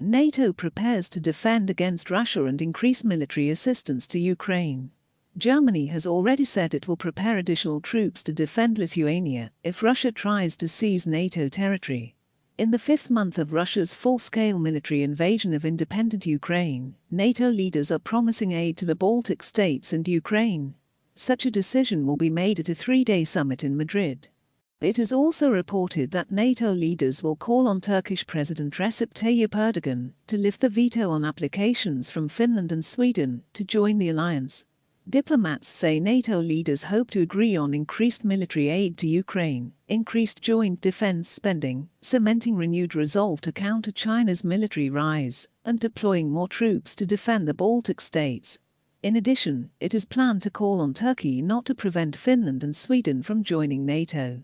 NATO prepares to defend against Russia and increase military assistance to Ukraine. Germany has already said it will prepare additional troops to defend Lithuania if Russia tries to seize NATO territory. In the fifth month of Russia's full-scale military invasion of independent Ukraine, NATO leaders are promising aid to the Baltic states and Ukraine. Such a decision will be made at a three-day summit in Madrid. It is also reported that NATO leaders will call on Turkish President Recep Tayyip Erdogan to lift the veto on applications from Finland and Sweden to join the alliance. Diplomats say NATO leaders hope to agree on increased military aid to Ukraine, increased joint defense spending, cementing renewed resolve to counter China's military rise, and deploying more troops to defend the Baltic states. In addition, it is planned to call on Turkey not to prevent Finland and Sweden from joining NATO.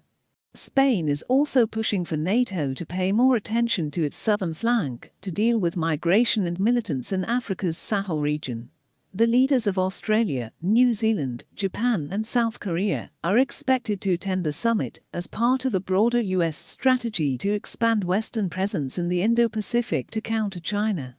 Spain is also pushing for NATO to pay more attention to its southern flank to deal with migration and militants in Africa's Sahel region. The leaders of Australia, New Zealand, Japan and South Korea are expected to attend the summit as part of the broader US strategy to expand Western presence in the Indo-Pacific to counter China.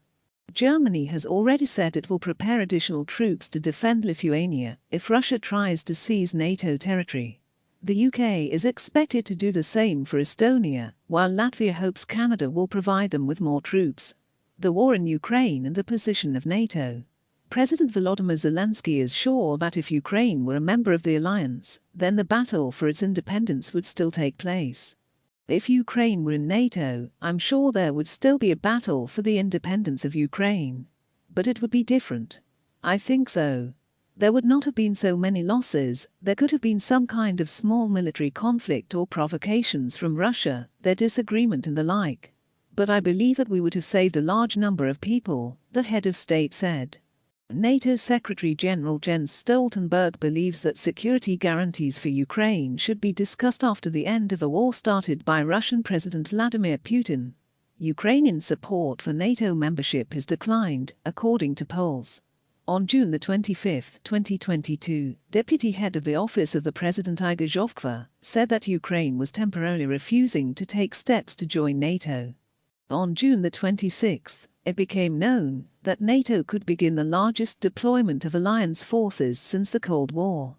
Germany has already said it will prepare additional troops to defend Lithuania if Russia tries to seize NATO territory. The UK is expected to do the same for Estonia, while Latvia hopes Canada will provide them with more troops. The war in Ukraine and the position of NATO. President Volodymyr Zelensky is sure that if Ukraine were a member of the alliance, then the battle for its independence would still take place. If Ukraine were in NATO, I'm sure there would still be a battle for the independence of Ukraine. But it would be different. I think so. There would not have been so many losses. There could have been some kind of small military conflict or provocations from Russia, their disagreement and the like. But I believe that we would have saved a large number of people, the head of state said. NATO Secretary-General Jens Stoltenberg believes that security guarantees for Ukraine should be discussed after the end of the war started by Russian President Vladimir Putin. Ukrainian support for NATO membership has declined, according to polls. On June 25, 2022, Deputy Head of the Office of the President Igor Zhovkva said that Ukraine was temporarily refusing to take steps to join NATO. On June 26, it became known that NATO could begin the largest deployment of alliance forces since the Cold War.